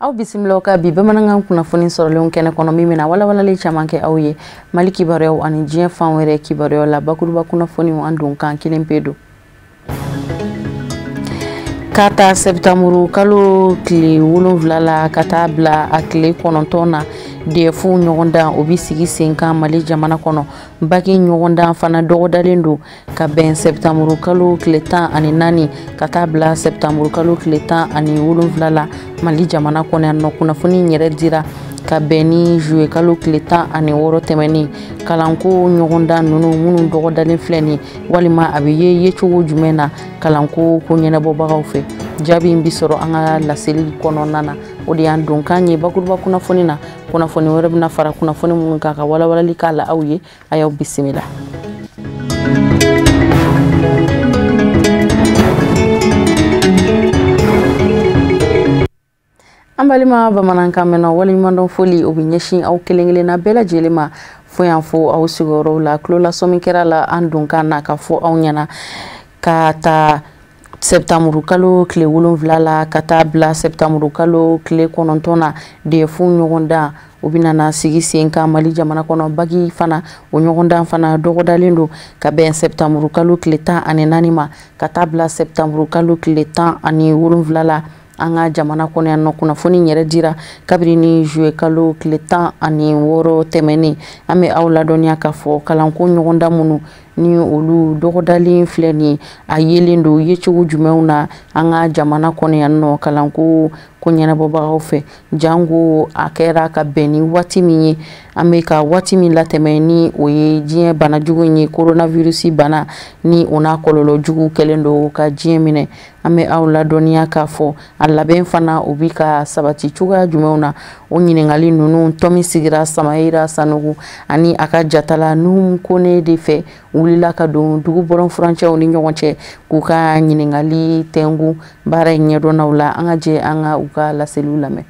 Aw bisimila ka bi bamanankan kunnafoni sɔrɔlenw kɛnɛ kɔnɔ min bɛna walawalali caman kɛ aw ye Mali kibaruyaw ani diɲɛ fan wɛrɛ kibaruyaw la bakuruba kunnafoniw an don kan kelen pe don. Ka taa septembre kalo tile 7 la ka taa bila a tile 9 na DF ɲɔgɔndan o bi sigi sen kan Mali jamana kɔnɔ baki ɲɔgɔndan fana dɔgɔdalen don ka bɛn septembre kalo tile 14 ka taa bila septembre kalo tile 17 la Mali jamana kɔnɔ yan nɔ kunnafoni yɛrɛ dira ka bɛn ni juillet kalo tile 16 tɛmɛni kalanko ɲɔgɔndan ninnu minnu dɔgɔdalen filɛ ni walima a bɛ ye cogo jumɛn na kalanko ko ɲɛnabɔbagaw fɛ jaabi bi sɔrɔ an ka laseli kɔnɔna na o de y'an don kan ye bakuruba kunnafoni na kunnafoni wɛrɛ bɛna fara kunnafoni minnu kan ka walawalali k'a la aw ye a y'aw bisimila. An balima bamanankan mɛnna waleɲumandɔn foli o bɛ ɲɛsin aw kelen-kelenna bɛɛ lajɛlen ma fo yan fo aw sigiyɔrɔw la tulo lasɔmi kɛra la an don kan na ka fɔ aw ɲɛna ka taa septembre kalo tile 7 la ka taa bila septembre kalo tile 9 na DF ɲɔgɔndan o bɛ na sigi sen kan Mali jamana kɔnɔ bagi fana o ɲɔgɔndan fana dɔgɔdalen don ka bɛn septembre kalo tile 14 ma ka taa bila septembre kalo tile 17 la an ka jamana kɔnɔ yan nɔ kunnafoni yɛrɛ dira kabiri ni juillet kalo tile 16 tɛmɛni an bɛ aw ladɔnniya k'a fɔ kalanko ɲɔgɔndan minnu ni olu dɔgɔdalen filɛ ni a yelen don ye cogo jumɛnw na an ka jamana kɔnɔ yan nɔ kalanko ko ɲɛnabɔbagaw fɛ jango a kɛra ka bɛn ni waati min ye an bɛ ka waati min latɛmɛ ni o ye diɲɛ bana jugu ye coronavirus bana ni o n'a kɔlɔlɔ jugu kɛlen don ka diɲɛ minɛ an bɛ aw ladɔnniya k'a fɔ a labɛn fana o bi ka sabati cogoya jumɛnw na o ɲininkali ninnu tɔmi sigira Samayira Sanogo ani a ka jatala Nuhum Kone de fɛ wulila ka don dugu bɔrɔn furancɛw ni ɲɔgɔn cɛ k'u ka ɲininkali tɛngu baara in ɲɛdɔnnaw la an ka jɛ an ka u ka laseliw lamɛn.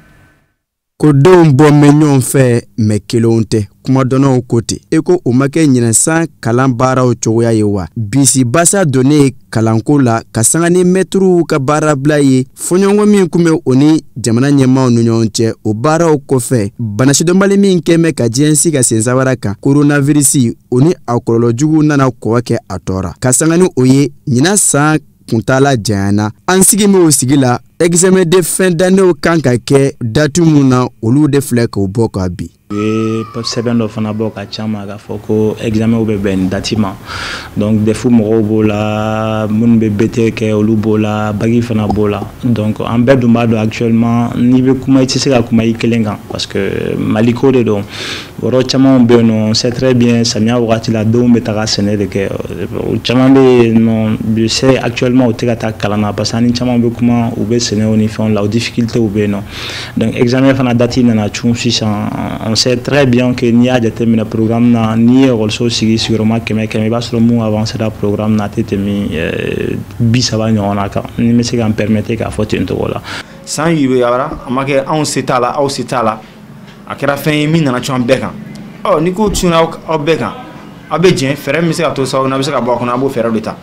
Ko denw bɔ mɛ ɲɔgɔn fɛ mɛ kelenw tɛ kumadɔnnaw ko ten e ko o ma kɛ ɲinɛsan kalan baaraw cogoya ye wa bisi basa donnen kalanko la ka sanga ni mɛtiriw ka baarabila ye fɔɲɔgɔnkɔ min kun bɛ o ni jamana ɲɛmaaw ni ɲɔgɔn cɛ o baaraw kɔfɛ banasidɔnbali min kɛmɛ ka diɲɛ si ka sensabara kan coronavirus o ni a kɔlɔlɔ jugu nana kɔwa kɛ a tɔɔra ka sanga ni o ye ɲina san kuntala janyana an sigi min o sigi la examen de fin d'année kan ka kɛ datu mun na olu de filɛ k'o bɔ ka bi sɛbɛn dɔ fana bɔ ka caman k'a fɔ ko examen bɛ bɛn dati ma donc defu mɔgɔw b'o la minnu bɛ BT kɛ olu b'o la bagi fana b'o la donc an bɛɛ dun b'a dɔn actuellement n'i bɛ kuma i tɛ se ka kuma i kelen kan parce que Mali ko de don yɔrɔ caman bɛ yen nɔ c'est très bien samiya wagati la denw bɛ taga sɛnɛ de kɛ caman bɛ yen nɔ je sais actuellement u tɛ ka taa kalan na parce que ani caman bɛ kuma u bɛ sɛnɛw ni fɛnw la o difficultés bɛ yen nɔ donc examen fana dati nana cun sisan on sait très bien que n'i y'a jateminɛ programme na n'i ye ekɔliso sigi sigiyɔrɔma 100 i b'a sɔrɔ mun avancera programme na a tɛ tɛmɛ 30 ɲɔgɔn na kan ni bɛ se ka n permettre k'a fɔ ten togo la. San yiriyara a ma kɛ anw se t'a la aw se t'a la a kɛra fɛn ye min nana cun bɛɛ kan ni ko cunna aw bɛɛ kan aw bɛ jɛn fɛɛrɛ min bɛ se ka to sababu n'a bɛ se ka bɔ a kɔnɔ a b'o fɛɛrɛ de ta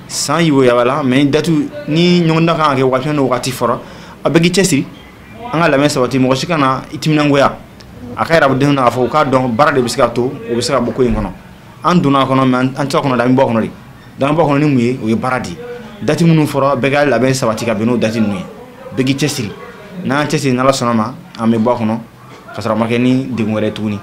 san yiriyara mais datu ni ɲɔgɔndan kan ka kɛ waati ni wagati fɔra aw bɛɛ k'i cɛsiri an ka labɛn sabati mɔgɔ si kana i timinangoya a ka yɛrɛ denw na k'a fɔ u k'a dɔn baara de bɛ se ka to u bɛ se ka bɔ ko in kɔnɔ an donna a kɔnɔ mais an tɛ kɔnɔ da an bɛ bɔ kɔnɔ de dan bɔ kɔnɔ ni mun ye o ye baara di dati minnu fɔra bɛɛ ka labɛn sabati ka bɛn n'o dati ninnu ye bɛɛ k'i cɛsiri n'an cɛsiri n'Ala sɔnna ma an bɛ bɔ a kɔnɔ ka sɔrɔ a ma kɛ ni degun wɛrɛ tuguni.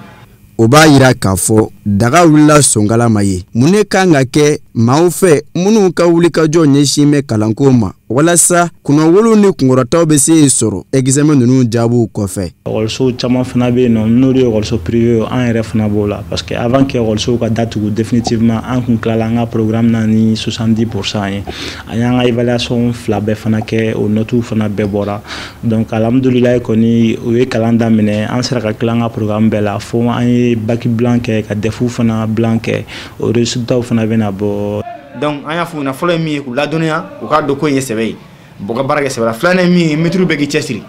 O b'a yira k'a fɔ daga wulila sonkala ma ye mun ne kan ka kɛ maaw fɛ minnu ka wulikajɔ ɲɛsin bɛ kalanko ma walasa kunnawolo ni kunkɔrɔtaw bɛ se sɔrɔ examen ninnu jaabiw kɔfɛ. Ekɔliso caman fana bɛ yen nɔ n'olu ye ekɔliso privé an yɛrɛ fana b'o la parce que avant que ekɔlisow ka datugu définitivement an kun tilala an ka programme na ni 70% ye an y'an ka évaluation 2 bɛɛ fana kɛ o notes fana bɛɛ bɔra donc alhamdulilayi kɔni u ye kalan daminɛ an sera ka tila an ka programme bɛɛ la fo an ye bac blanc kɛ ka defu fana blanc kɛ o résultats fana bɛ na bɔ. Donc an y'a fɔ na fɔlɔ ye min ye k'u ladɔnniya u k'a dɔn ko in ye sɛbɛ ye bɔ ka baara kɛ sɛbɛ la filanan ye min ye mɛtiriw bɛɛ k'i cɛsiri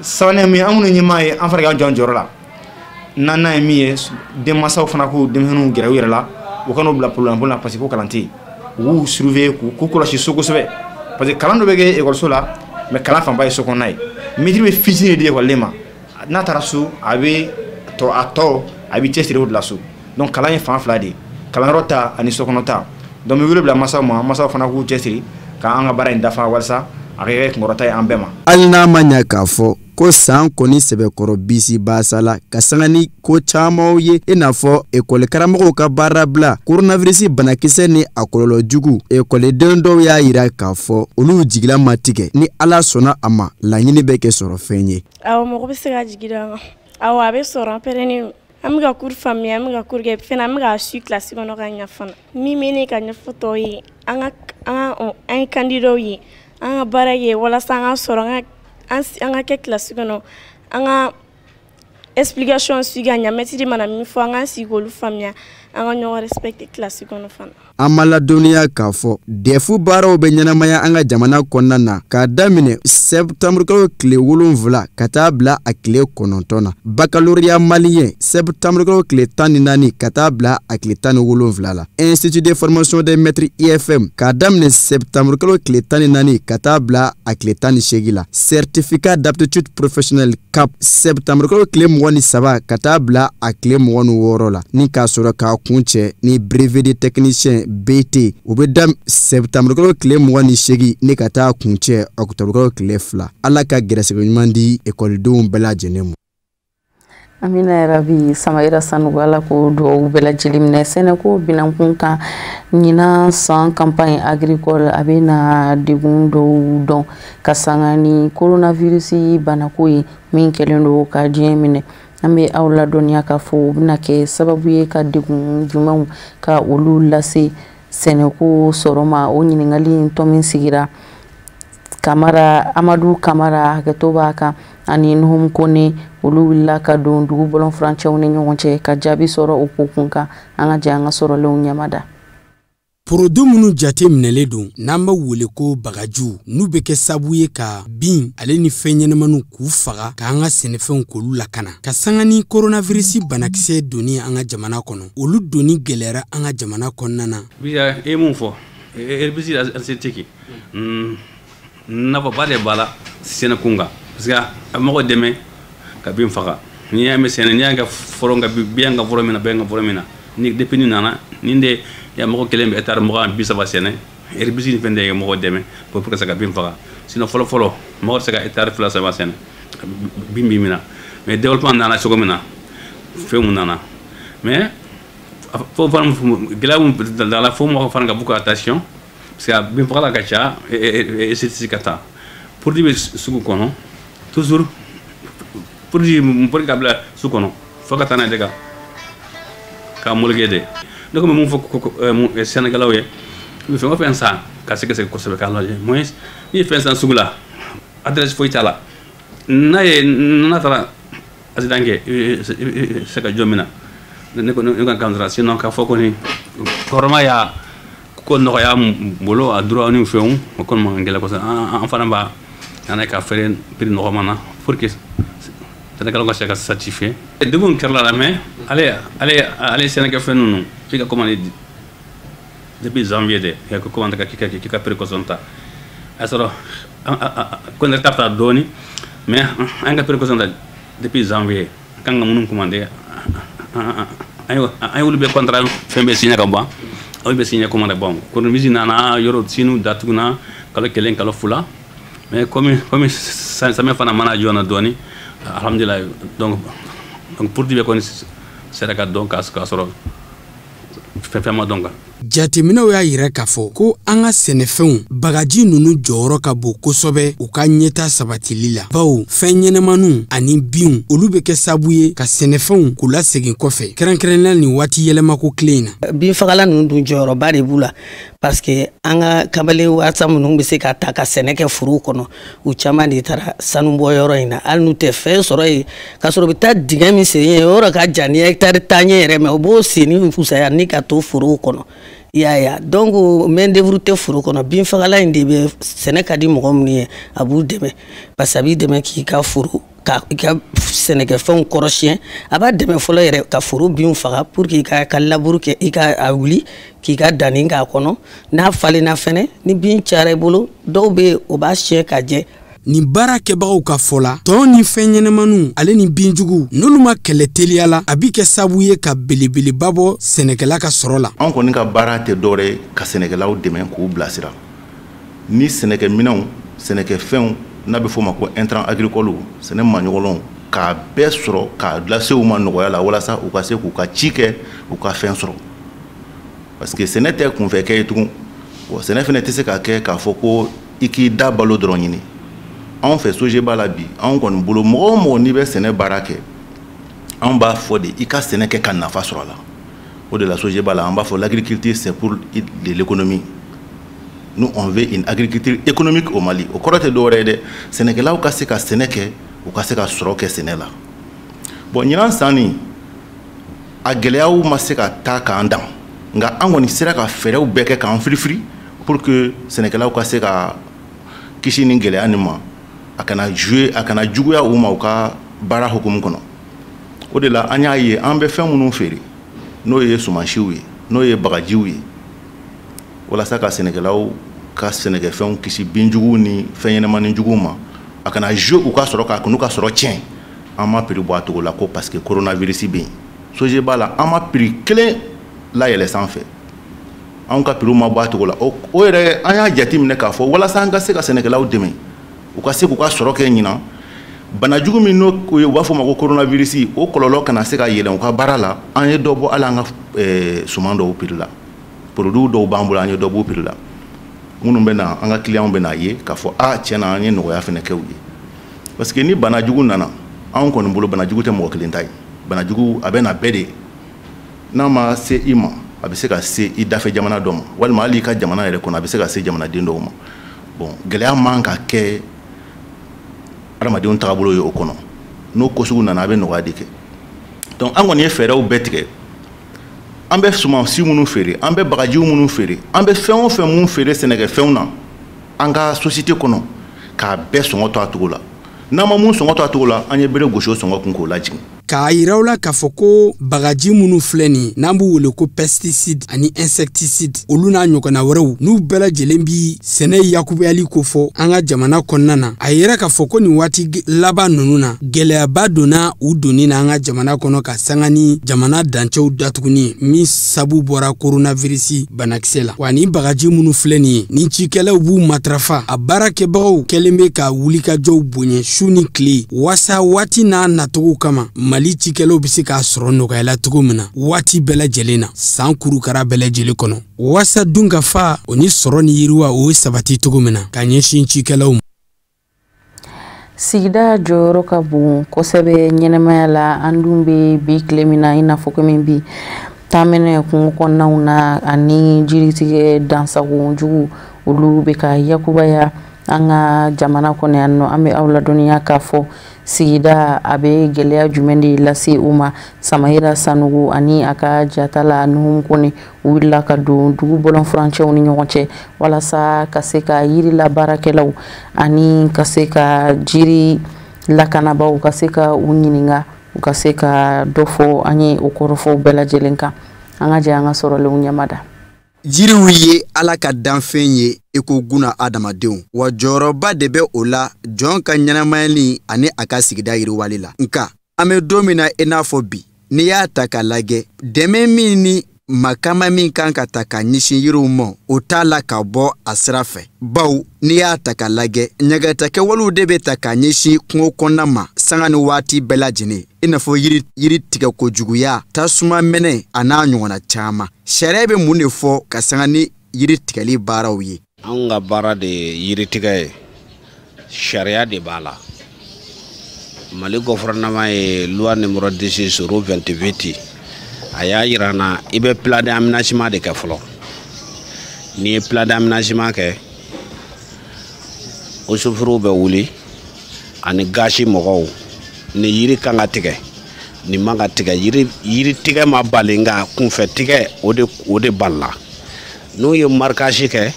sabanan ye min ye an minnu ɲɛmaa ye an fana k'an jɔ an jɔyɔrɔ la nana ye min ye denmansaw fana ko denmisɛnninw gɛrɛ u yɛrɛ la u kana bila problème la parce que ko kalan tɛ yen u k'u surveiller k'u kɔlɔsi so kosɛbɛ parce que kalan dɔ bɛ kɛ ekɔliso la mais kalan fanba ye so kɔnɔna ye maître bɛ fitinin de di ekɔliden ma n'a taara so a bɛ a tɔ a bɛ cɛsiri o de la so donc kalan ye fan fila de ye kalanyɔrɔ ta ani sokɔnɔ ta donc n bɛ wele bila masaw ma masaw fana k'u cɛsiri k'an ka baara in dafa walasa a ka kɛ kunkɔrɔta ye an bɛɛ ma. hali n'a ma ɲɛ k'a fɔ ko san kɔni sɛbɛkɔrɔ bisi basa la ka sanga ni ko camanw ye i n'a fɔ ekɔli karamɔgɔw ka baara bila coronavirus banakisɛ ni a kɔlɔlɔ jugu ekɔliden dɔw y'a yira k'a fɔ olu jigila ma tigɛ ni ala sɔnna a ma laɲini bɛ kɛ sɔrɔ fɛn ye. awɔ mɔgɔ bɛ se ka jigi da ma awɔ a bɛ sɔrɔ an pɛrɛnnen an bɛ ka cours faamuya an bɛ ka cours kɛ fɛnɛ an bɛ ka su classe kɔnɔ ka ɲɛ fana min bɛ ne ka ɲɛfɔ tɔw ye an ye candidatw ye an ka baara kɛ walasa an ka sɔrɔ an ka kɛ classe kɔnɔ an ka explication su ka ɲɛ maître mana min fɔ an ka sigi k'olu faamuya an ka ɲɔgɔn respecter classe kɔnɔ fana. an ma ladɔnniya k'a fɔ defu baaraw bɛ ɲɛnamaya an ka jamana kɔnɔna na k'a daminɛ septembre kalo tile 7 ka taa bila a tile 9 na baccalauréat malien septembre kalo tile 14 ka taa bila a tile 17 la institut de formation des maîtres IFM k'a daminɛ septembre kalo tile 14 ka taa bila a tile 18 la certificat d'aptitude professionnelle CAP septembre kalo tile 23 ka taa bila a tile 26 la ni k'a sɔrɔ k'a kun cɛ ni brevet de technicien BT u bɛ da septembre kalo tile 28 ni ka taa kun cɛ octobre kalo tile 2 ala ka gɛrɛsɛgɛ ɲuman di ekɔlidenw bɛɛ lajɛlen ma. amina yarabi samayira sanugo ala ko duwawu bɛɛ lajɛlen minɛ sɛnɛko binankun kan ɲina san campagne agricole a bɛ na degun dɔw dɔn ka sanga ni coronavirus banako ye min kɛlen don ka diɲɛ minɛ an bɛ aw ladɔnniya k'a fɔ u bɛna kɛ sababu ye ka degun jumɛnw ka olu lase sɛnɛko sɔrɔ ma o ɲininkali tɔ min sigira Amadu Kamara hakɛto b'a kan ani Nuhum Kone olu wulila ka don dugu bɔlɔn furancɛw ni ɲɔgɔn cɛ ka jaabi sɔrɔ o ko kun kan an ka jɛ an ka sɔrɔlenw ɲamada. Produit minnu jate minɛlen don n'an b'a wele ko bagajiw n'u bɛ kɛ sababu ye ka bin ale ni fɛn ɲɛnamaniw k'u faga k'an ka sɛnɛfɛnw k'olu lakana ka sanga ni coronavirus banakisɛ donni an ka jamana kɔnɔ olu donni gɛlɛyara an ka jamana kɔnɔna na. Bija e mun fɔ herbicide azotiki nafa ba de b'a la sɛnɛko kan parce que a mɔgɔ dɛmɛ ka bin faga ni y'a mɛn sɛnɛ ni y'a kɛ fɔlɔ ka bin ka fɔlɔ min na bɛn ka fɔlɔ min na ni depuis ni nana ni de ya mɔgɔ kelen bɛ hectare 20-30 sɛnɛ herbicide ni fɛn de ye mɔgɔ dɛmɛ pour que se ka bin faga sinon fɔlɔ mɔgɔ se ka hectare 2-3 sɛnɛ bin min na mais développement nana cogo min na fɛn mun nana mais fo fana gɛlɛya dans la fo mɔgɔ fana ka beaucoup attention parce que bin fagala ka ca et ka taa produit bɛ sugu kɔnɔ toujours produit ka bila sugu kɔnɔ fo ka taa n'a ye de ka molege de ne ko mun fɔ sɛnɛkɛlaw ye u bɛ fɛn o fɛn san ka sɛgɛsɛgɛ kosɛbɛ k'a lajɛ moins ni fɛn san sugu la adresse foyi t'a la n'a taara accident kɛ se ka jɔ min na ne ka kan dɔrɔn sinon k'a fɔ kɔni kɔrɔma y'a ko nɔgɔya bolo a droit ni fɛnw o kɔni man gɛlɛn kosɛbɛ an fana b'a an ka feere prix nɔgɔman na pour que sɛnɛkɛlaw ka se ka certifier degun kɛra la mais ale sɛnɛkɛfɛn ninnu f'i ka commande depuis janvier de i ka commande k'i ka précaution ta a sɔrɔ ko ne retard ta dɔɔni mais an ka précaution ta depuis janvier kan ka minnu commandé an y'olu bɛɛ contrat fɛn bɛɛ signé ka ban olu bɛ signé commande bon coronavirus nana yɔrɔ sinu datuguna kalo kelen kalo fila mais comme samiyɛ fana mana joona dɔɔni alhamdulillah donc produit bɛ kɔni sera ka dɔn k'a sɔrɔ fɛn ma dɔn kan. Jateminɛw y'a yira k'a fɔ ko an ka sɛnɛfɛnw bagaji ninnu jɔyɔrɔ ka bon kosɛbɛ u ka ɲɛta sabatili la bawo fɛn ɲɛnɛmaniw ani binw olu bɛ kɛ sababu ye ka sɛnɛfɛnw k'u lasegin kɔfɛ kɛrɛnkɛrɛnnenya nin waati yɛlɛmako tile in na. Bin fagalan ninnu dun jɔyɔrɔba de b'u la parce que an ka kamalen waasa minnu bɛ se ka ta ka sɛnɛ kɛ forow kɔnɔ u caman de taara sanubɔyɔrɔ in na hali n'u tɛ fɛn sɔrɔ yen k'a sɔrɔ u bɛ taa dingɛ min sen yen o yɔrɔ ka jan ni hectare 10 yɛrɛ mɛ u b'o sen ni fusaya ni ka to forow kɔnɔ. Ya donc main d'œuvre tɛ foro kɔnɔ bin fagala in de bɛ sɛnɛ ka di mɔgɔ minnu ye a b'u dɛmɛ parce que a b'i dɛmɛ k'i ka foro ka sɛnɛkɛfɛnw kɔrɔsiyɛn a b'a dɛmɛ fɔlɔ yɛrɛ ka foro binw faga pour que ka laburu kɛ i ka a wuli k'i ka danni k'a kɔnɔ n'a falenna fɛnɛ ni bin cayara i bolo dɔw bɛ o b'a siyɛn ka jɛ. Ni baara kɛbagaw ka fɔ la tɔn ni fɛn ɲɛnɛmaniw ale ni binjugu n'olu ma kɛlɛ teliya la a bi kɛ sababu ye ka belebeleba bɔ sɛnɛkɛla ka sɔrɔ la. An kɔni ka baara tɛ dɔwɛrɛ ye ka sɛnɛkɛlaw dɛmɛ k'u bilasira ni sɛnɛkɛminɛnw sɛnɛkɛfɛnw n'a bɛ fɔ ma ko intrant agricole sɛnɛ maɲɔgɔnw k'a bɛɛ sɔrɔ k'a lase u ma nɔgɔya la walasa u ka se k'u ka ci kɛ u ka fɛn sɔrɔ parce que sɛnɛ tɛ kunfɛ kɛ ye tugun wa sɛnɛ fɛnɛ tɛ se ka kɛ k'a fɔ ko i k'i da balo dɔrɔn ɲini. Anw fɛ sojeba la bi anw kɔni bolo mɔgɔ o mɔgɔ n'i bɛ sɛnɛ baara kɛ anw b'a fɔ de i ka sɛnɛ kɛ ka nafa sɔrɔ a la o de la sojeba la an b'a fɔ l'agriculture c'est pour de l'économie. Nous on veut une agriculture économique au Mali o kɔrɔ tɛ dɔwɛrɛ ye dɛ sɛnɛkɛlaw ka se ka sɛnɛ kɛ u ka se ka sɔrɔ kɛ sɛnɛ la. Bon ɲinan san nin a gɛlɛyaw ma se ka taa k'an dan nka an kɔni sera ka fɛɛrɛw bɛɛ kɛ k'an firifiri pour que sɛnɛkɛlaw ka se ka kisi ni gɛlɛya nin ma. A kana juguya u ma u ka baara hukumu kɔnɔ o de la an y'a ye an bɛ fɛn minnu feere n'o ye sumansiw ye n'o ye bagajiw ye walasa ka sɛnɛkɛlaw ka sɛnɛkɛfɛnw kisi binjuguw ni fɛn ɲɛnɛmani juguw ma a kana jouer u ka sɔrɔ ka n'u ka sɔrɔ tiɲɛ an ma prix bɔ a togo la ko parce que coronavirus bɛ yen sojeba la an ma prix kelen layɛlɛ sanfɛ an ka prix ma bɔ a togo la o yɛrɛ an y'a jate minɛ k'a fɔ walasa an ka se ka sɛnɛkɛlaw dɛmɛ u ka se k'u ka sɔrɔ kɛ ɲinan banajugu min n'o u b'a fɔ ma ko coronavirus o kɔlɔlɔ kana se ka yɛlɛn u ka baara la an ye dɔ bɔ hali an ka suman dɔw prix la produit dɔw b'an bolo an ye dɔ b'u prix la minnu bɛ na an ka clients bɛ na ye k'a fɔ tiɲɛ na an ye nɔgɔya fɛnɛ kɛ u ye parce que ni banajugu nana anw kɔni bolo banajugu tɛ mɔgɔ kelen ta ye banajugu a bɛ na bɛɛ de n'a ma se i ma a bɛ se ka se i dafɛ jamana dɔ ma walima hali i ka jamana yɛrɛ kɔnɔ a bɛ se ka se jamanaden dɔw ma bon gɛlɛya man ka kɛ adamadenw tagabolo ye o kɔnɔ n'o ko sugu nana a bɛ nɔgɔya de kɛ donc an kɔni ye fɛɛrɛw bɛɛ tigɛ an bɛ sumansi minnu feere an bɛ bagajiw minnu feere an bɛ fɛn o fɛn minnu feere sɛnɛkɛfɛnw na an ka société kɔnɔ k'a bɛɛ sɔngɔ to a togo la n'an ma mun sɔngɔ to a togo la an ye bere gosi o sɔngɔ kun k'o lajigin k'a yiraw la k'a fɔ ko bagaji minnu filɛ nin n'an b'u wele ko pesticide ani insecticide olu n'a ɲɔgɔnna wɛrɛw n'u bɛɛ lajɛlen bi sɛnɛ yakubuyali ko fɔ an ka jamana kɔnɔna na a yira k'a fɔ ko nin waati laban ninnu na gɛlɛyaba donna u donni na an ka jamana kɔnɔ ka sanga ni jamana dancɛw datuguni min sabu bɔra coronavirus banakisɛ la wa ni bagaji minnu filɛ nin ye ni cikɛlaw b'u matarafa a baarakɛbagaw kɛlen bɛ ka wulikajɔw bonya su ni tile wasa waati n'a natogo kama Mali cikɛlaw bɛ se k'a sɔrɔ nɔgɔyala cogo min na waati bɛɛ lajɛlen na san kurukara bɛɛ lajɛlen kɔnɔ wasa dun ka fa o ni sɔrɔ ni yiriwa o ye sabati cogo min na ka ɲɛsin cikɛlaw ma. Sigida jɔyɔrɔ ka bon kosɛbɛ ɲɛnɛmaya la an dun bɛ bi tile min na i n'a fɔ komi bi taamɛnɛ kungo kɔnɔnaw na ani jiritigɛ dansago jugu olu bɛ ka yakubaya an ka jamana kɔnɔ yan nɔ an bɛ aw ladɔnniya k'a fɔ sigida a bɛ gɛlɛya jumɛn de lase u ma Samahira Sanogo ani a ka jata la Nuhum Kone u wulila ka don dugu bɔlɔnfurancɛw ni ɲɔgɔn cɛ walasa ka se ka yiri la baarakɛlaw ani ka se ka jiri lakanabaw ka se ka u ɲininka u ka se ka dɔ fɔ an ye o kɔrɔfɔw bɛɛ lajɛlen kan an ka jɛ an ka sɔrɔlenw ɲamada. Jiriw ye Ala ka danfɛn ye i ko guna adamadenw wa jɔyɔrɔba de bɛ o la jɔn ka ɲɛnamayali ani a ka sigida yiriwali la nka an bɛ don min na i n'a fɔ bi n'i y'a ta k'a lajɛ dɛmɛ min ni makama min kan ka ta ka ɲɛsin yiriw ma o t'a la ka bɔ a sira fɛ baw n'i y'a ta k'a lajɛ ɲɛgɛtakɛwalew de bɛ ta ka ɲɛsin kungo kɔnɔna ma sanga ni waati bɛɛ lajɛlen i n'a fɔ yiri tigɛ kojuguya tasuma mɛnɛ a n'a ɲɔgɔnna caman sariya bɛ mun de fɔ ka sanga ni yiri tigɛli baaraw ye. An ka baara de yiri tigɛ ye sariya de b'a la Mali gouvernement ye loi numéro 10/28 a y'a yira na i bɛ plan d'aménagement de kɛ fɔlɔ n'i ye plan d'aménagement kɛ o sofɛriw bɛ wuli ani gasi mɔgɔw ni yiri kan ka tigɛ ni man ka tigɛ yiri tigɛ ma bali nka kunfɛ tigɛ o de balila n'u ye marquage kɛ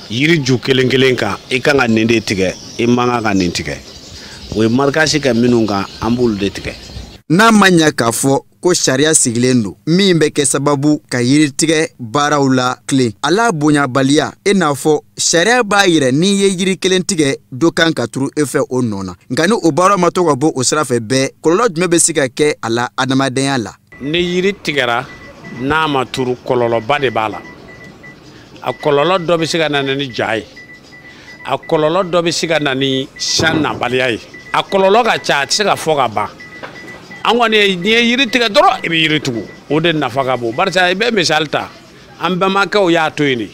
yiri ju kelen kelen kan i kan ka nin de tigɛ i man kan ka nin tigɛ o ye marquage kɛ minnu kan an b'olu de tigɛ. N'a ma ɲɛ k'a fɔ ko sariya sigilen don min bɛ kɛ sababu ka yiritigɛ baaraw la tilen ala bonyabaliya n'a fɔ sariya b'a yɛrɛ n'i ye yiri kelen tigɛ dɔ kan ka turu e fɛ o nɔ na nka ni o baara ma to ka bɔ o sira fɛ bɛɛ kɔlɔlɔ jumɛn bɛ se ka kɛ a la adamadenya la. Ni yiri tigɛra n'a ma turu kɔlɔlɔba de b'a la. A kɔlɔlɔ dɔ bɛ se ka na ni ja ye, a kɔlɔlɔ dɔ bɛ se ka na ni san nabaliya ye, a kɔlɔlɔ ka ca a tɛ se ka fɔ ka ban. An kɔni n'i ye yiri tigɛ dɔrɔn i bɛ yiri tugu o de nafa ka bon barisa i bɛ misali ta an bɛnbakɛw y'a to yen de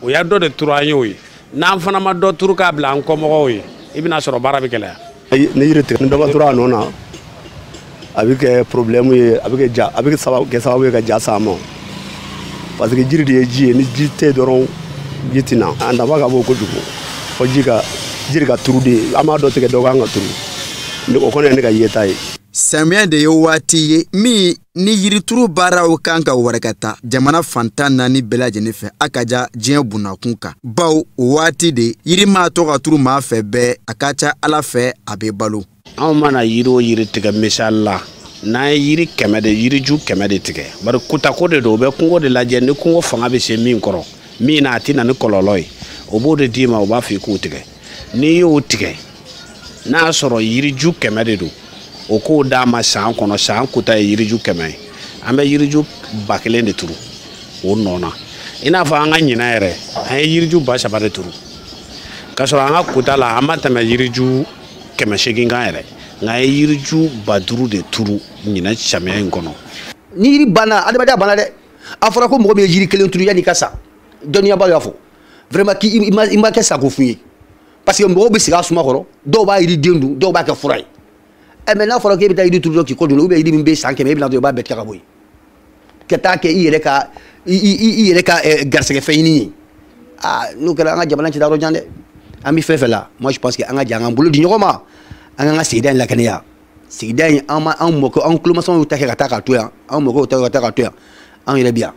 o y'a dɔ de turu an ye o ye n'an fana ma dɔ turu k'a bila an kɔmɔgɔw ye i bɛna sɔrɔ baara bɛ gɛlɛya. Ni yiri tigɛ ni dɔ ma turu a nɔ na a bɛ kɛ problème ye a bɛ kɛ sababu ye ka ja s'a ma parce que jiri de ye ji ye ni ji tɛ dɔrɔn ji tɛ na a nafa ka bon kojugu fo jiri ka turu de an b'a dɔ tigɛ dɔ kan ka turu o kɔni ye ne ka yeta ye. Samiya de ye waati ye min ni yirituru baaraw kan ka warakata jamana fantan naani bɛɛ lajɛlen fɛ a ka ja diɲɛ bunakun kan baw o waati de yiri maa tɔ ka turu maa fɛ bɛɛ a ka ca ala fɛ a bɛ balo. Anw mana yiri o yiri tigɛ misali la n'an ye yiri kɛmɛ de yiriju kɛmɛ de tigɛ bari kutako de don o bɛ kungo de lajɛ ni kungo fanga bɛ se min kɔrɔ min na a tɛ na ni kɔlɔlɔ ye o b'o de d'i ma o b'a fɔ i k'o tigɛ n'i y'o tigɛ n'a sɔrɔ yiriju kɛmɛ de don o k'o d'a ma san kɔnɔ san kuta ye yiriju kɛmɛ ye an bɛ yiriju 1000 de turu o nɔ na i n'a fɔ an ka ɲinan yɛrɛ an ye yiriju 3,000 de turu k'a sɔrɔ an ka kuta la an ma tɛmɛ yiriju 800 kan yɛrɛ nka an ye yiriju 5000 de turu ɲinan samiya in kɔnɔ. Ni yiri banna adamadenya banna dɛ a fɔra ko mɔgɔ min ye yiri kelen turu yanni ka sa dɔnniyaba y'a fɔ vraiment k'i ma kɛ sago f'u ye parce que mɔgɔw bɛ sigi a suma kɔrɔ dɔw b'a yiri den dun dɔw b'a kɛ fura ye. Mais n'a fɔra k'e bɛ taa yiri turu dɔ k'i kɔ dun ou bien yiri min bɛ san 100 i bɛna dɔrɔn i b'a bɛɛ tigɛ ka bɔ yen ka taa kɛ i yɛrɛ ka garisɛgɛ fɛn ɲini ye n'o kɛra an ka jamana ci yɔrɔ jan dɛ an bɛ fɛn fɛn la moi je pense que an ka jan an bolo di ɲɔgɔn ma an ka sigida in lakaniya sigida in an mɔkɛ an tulomasɛnw y'u ta kɛ ka taa ka to yan an mɔkɛw y'u ta kɛ ka taa ka to yan an yɛrɛ bɛ yan.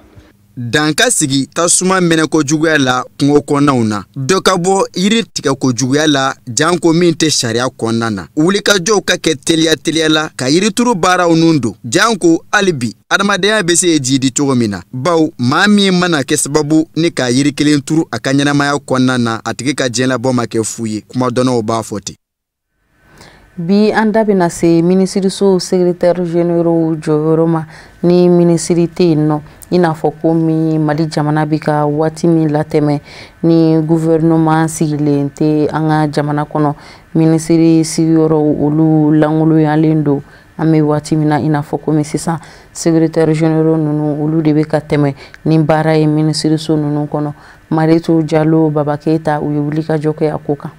Dan ka sigi tasuma mɛnɛ kojuguya la kungo kɔnɔnaw na dɔ ka bɔ yiri tigɛ kojuguya la janko min tɛ sariya kɔnɔna na wulikajɔw ka kɛ teliya la ka yirituru baaraw nun don janko hali bi adamadenya bɛ se jidi cogo min na baw maa min mana kɛ sababu ni ka yiri kelen turu a ka ɲɛnamaya kɔnɔna na a tigi ka diɲɛlabɔ ma kɛ fu ye kuma dɔnnaw b'a fɔ ten. Bi an da bɛna se minisiriso secrétaire généraux jɔyɔrɔ ma ni minisiri tɛ yen nɔ i n'a fɔ ko min Mali jamana bɛ ka waati min latɛmɛ ni gouvernement sigilen tɛ an ka jamana kɔnɔ minisiri sigiyɔrɔ olu langoloyalen don an bɛ waati min na i n'a fɔ komi sisan secrétaire généraux ninnu olu de bɛ ka tɛmɛ ni baara ye minisiriso ninnu kɔnɔ Mariétou Diallo Baba Keita u ye wulikajɔ kɛ a ko kan.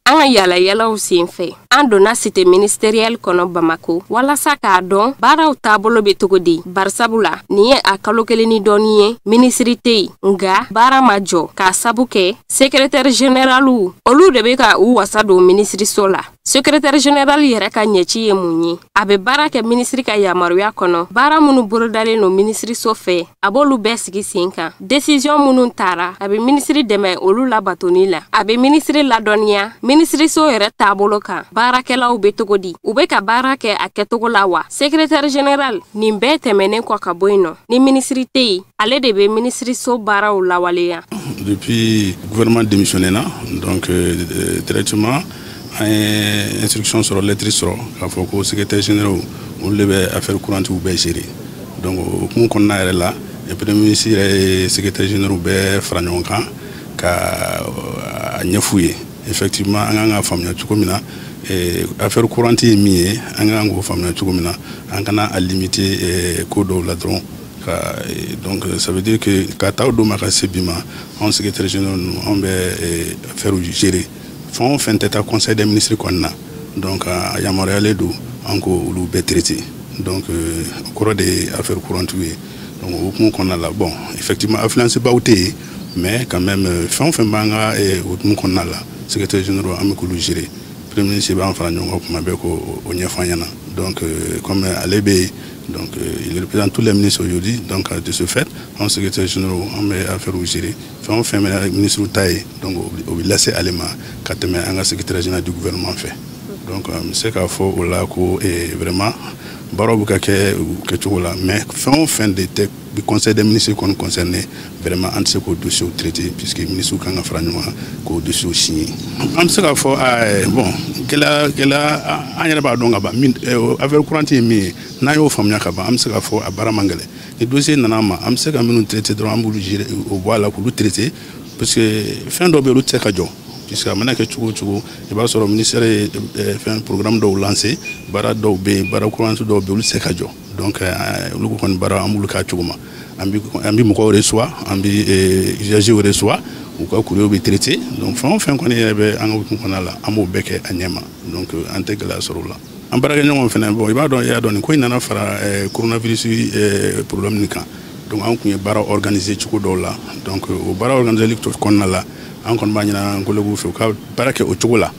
An ka yala-yalaw senfɛ an donna cité ministérielle kɔnɔ Bamako walasa k'a dɔn baaraw taabolo bɛ cogo di barisabula nin ye a kalo kelen ni dɔɔni ye minisiri tɛ yen nka baara ma jɔ k'a sabu kɛ secrétaire général olu de bɛ ka u wasa don minisiriso la secrétaire général yɛrɛ ka ɲɛci ye mun ye a bɛ baara kɛ minisiri ka yamaruya kɔnɔ baara minnu bolodalen no minisiriso fɛ a b'olu bɛɛ sigi sen kan décision minnu taara a bɛ minisiri dɛmɛ olu labatoni la a bɛ minisiri ladɔnniya minisiriso yɛrɛ taabolo kan baarakɛlaw bɛ cogo di u bɛ ka baara kɛ a kɛcogo la wa secrétaire général nin bɛɛ tɛmɛnen kɔ ka bɔ yen nɔ ni minisiri tɛ yen ale de bɛ minisiriso baaraw lawaleya. Depuis gouvernement démissionné na donc directement an ye instruction sɔrɔ lettre sɔrɔ k'a fɔ ko secrétaire général olu de bɛ affaire courantiw bɛɛ gérer donc o hukumu kɔnɔna yɛrɛ la premier ministre yɛrɛ ye secrétaire général bɛɛ fara ɲɔgɔn kan ka a ɲɛf'u ye effectivement an kan ka faamuya cogo min na affaire courante ye min ye an kan k'o faamuya cogo min na an kana a limiter ko dɔw la dɔrɔn donc ça veut dire que ka taa o don ma ka se bi ma anw secrétaire général ninnu anw bɛ affaire gérer fɛn o fɛn tɛ taa conseil des ministres kɔnɔna na donc a yamaruyalen don an k'olu bɛɛ traiter donc o kɔrɔ de ye affaire courantiw ye donc o hukumu kɔnɔna la bon effectivement affluence baw tɛ yen mais quand même fɛn o fɛn b'an ka hukumu kɔnɔna la secrétaire général an bɛ k'olu gérer premier ministre b'an fara ɲɔgɔn kan kuma bɛɛ k'o ɲɛfɔ an ɲɛna donc comme ale bɛ yen donc il représente tous les ministres aujourd'hui donc de ce fait en secrétaire général on bɛ affaire gérer fɛn o fɛn bɛ ministre ta ye donc o bɛ lase ale ma ka tɛmɛ an ka secrétaire général du gouvernement fɛ. donc c'est k'a fɔ o la ko vraiment baaraw bɛ ka kɛ cogo la mais fɛn o fɛn de tɛ conseil des ministres kɔni concerné vraiment an tɛ se k'o dossier traité puisque ministres kan ka fara ɲɔgɔn kan k'o dossier signé an bɛ se k'a fɔ bon gɛlɛya an yɛrɛ b'a dɔn ka ban affaire courante ye min ye n'an y'o faamuya ka ban an bɛ se k'a fɔ a baara man gɛlɛn ni dossier nana ma an bɛ se ka minnu traité dɔrɔn an b'olu gérer o bɔ a la k'olu traité parce que fɛn dɔw bɛ yen olu tɛ se ka jɔ puisque a mana kɛ cogo o cogo i b'a sɔrɔ ministère ye fɛn programme dɔw lancé baara dɔw bɛ yen baara courante dɔw bɛ yen olu tɛ se ka jɔ donc olu ko kɔni baara an b'olu k'a cogo ma an bɛ mɔgɔw reçoit an bɛ usagers reçoit u ka courrier bɛ traité donc fɛn o fɛn kɔni yɛrɛ bɛ an ka hukumu kɔnɔna la an b'o bɛɛ kɛ a ɲɛ ma donc an tɛ gɛlɛya sɔrɔ o la an baarakɛɲɔgɔnw fana bon i b'a dɔn i y'a dɔn nin ko in nana fara coronavirus problème nin kan donc an kun ye baara organiser cogo dɔw la donc o baara organiseli kɔnɔna la an kɔni b'a ɲini an collègues fɛ u ka baara kɛ o cogo la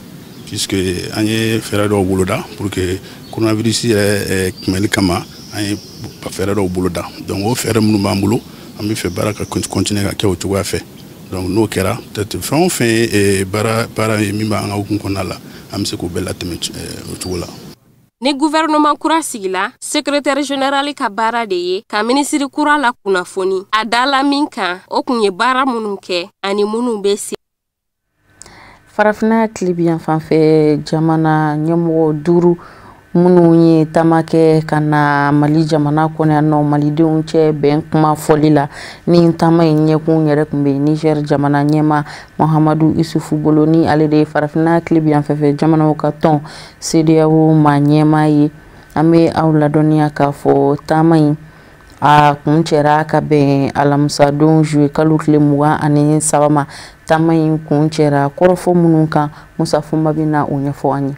puisque an ye fɛɛrɛ dɔw boloda pour que coronavirus yɛrɛ kunbɛli kama an ye fɛɛrɛ dɔw boloda donc o fɛɛrɛ minnu b'an bolo an bɛ fɛ baara ka continuer ka kɛ o cogoya fɛ donc n'o kɛra peut-être fɛn o fɛn ye baara ye min b'an ka hukumu kɔnɔna la an bɛ se k'o bɛɛ latɛmɛ o cogo la. Ni gouvernement kura sigila, secrétaire général ka baara de ye ka ministre kura la kunnafoni a dala min kan o kun ye baara minnu kɛ ani minnu bɛ se. Farafina Kilibiyan fanfɛ jamana ɲɛmɔgɔ 5 minnu ye taama kɛ ka na Mali jamana kɔnɔ yan nɔ malidenw cɛ bɛn kuma fɔli la ni taama in ɲɛkun yɛrɛ tun bɛ Niger jamana ɲɛma Mahamadu Isufu bolo ni ale de Farafina Kilibiyan fanfɛ jamanaw ka tɔn CEDEAO ma ɲɛma ye an bɛ aw ladɔnniya k'a fɔ taama in a kun cɛra ka bɛn alamisa don juillet kalo tile 23 ma taama in kun cɛra kɔrɔfɔ minnu kan Musa Fumba bɛna o ɲɛfɔ an ye.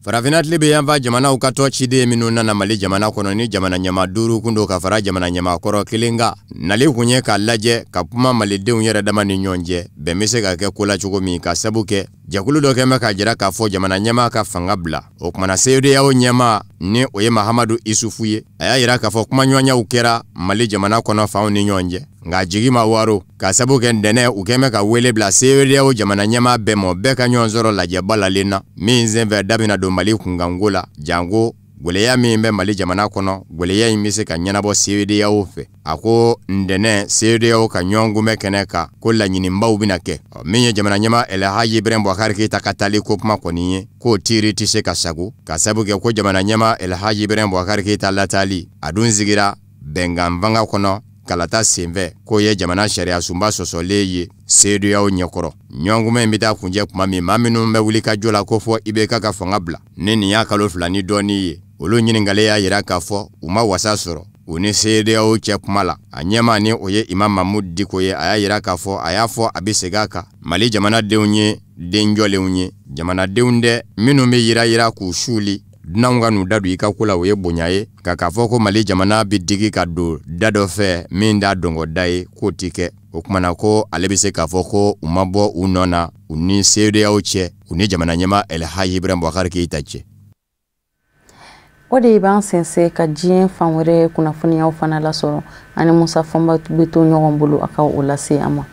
Farafina Kilibiyan fa jamanaw ka tɔ ciden minnu nana Mali jamana kɔnɔ ni jamana ɲɛma 5 kundo ka fara jamana ɲɛma kɔrɔ 1 kan nali kun ye ka lajɛ ka kuma malidenw yɛrɛ dama ni ɲɔgɔn cɛ bɛn bɛ se ka kɛ ko la cogo min ka sabu kɛ jakulu dɔ kɛmɛ ka jira k'a fɔ jamana ɲɛma ka fanga bila o kumana CEDEAO ɲɛma ni o ye Mahamadu Isufu ye a y'a yira k'a fɔ kuma ɲɔgɔnyaw kɛra Mali jamana kɔnɔ fanw ni ɲɔgɔn cɛ nka jigi ma waro ka sabu kɛ ntɛnɛ u kɛmɛ ka wele bila CEDEAO jamana ɲɛma bɛɛ ma bɛɛ ka ɲɔgɔn sɔrɔ lajɛ balalen na min senfɛ da bɛna don Mali kunkanko la janko gwɛlɛya min bɛ Mali jamana kɔnɔ gwɛlɛya in bɛ se ka ɲɛnabɔ CEDEAO fɛ a ko ntɛnɛ CEDEAO ka ɲɔgɔn kunbɛ kɛnɛ kan ko laɲinibaw bɛna kɛ min ye jamana ɲɛma Elhaji Ibrahim Boubacar Keita ka taali ko kuma kɔni ye k'o tiiri tɛ se ka sago ka sabu kɛ ko jamana ɲɛma Elhaji Ibrahim Boubacar Keita latali a dun sigira bɛnkan fanga kɔnɔ kalata senfɛ k'o ye jamana sariya sunba sɔsɔlen ye CEDEAO ɲɛkɔrɔ ɲɔgɔnkunbɛ in bɛ taa kuncɛ kuma min maa minnu bɛ wuli ka jɔ la ko fɔ IBK ka fanga bila ni nin y'a kalo 2 ni dɔɔnin ye olu ɲininkali y'a yira k'a fɔ u ma wasa sɔrɔ u ni CEDEAO cɛ kuma la a ɲɛma ni o ye Imam Mahmoud Diko ye a y'a yira k'a fɔ a y'a fɔ a bɛ segin a kan Mali jamanadenw ye den jɔlenw ye jamanadenw dɛ minnu bɛ yira k'u suuli dunanw ka n'u da don i ka ko la o ye bonya ye k'a fɔ ko Mali jamana bɛ digi ka don da dɔ fɛ min t'a dɔngɔda ye k'o ti kɛ o kumana ko ale bɛ se k'a fɔ ko u ma bɔ u nɔ na u ni CEDEAO cɛ u ni jamana ɲɛma Elhaji Ibrahim Boubacar Keita cɛ. O de b'an sɛnsɛn ka diɲɛ fan wɛrɛ kunnafoniyaw fana lasɔrɔ ani Musa Famba bɛ to ɲɔgɔn bolo a ka o lase an ma.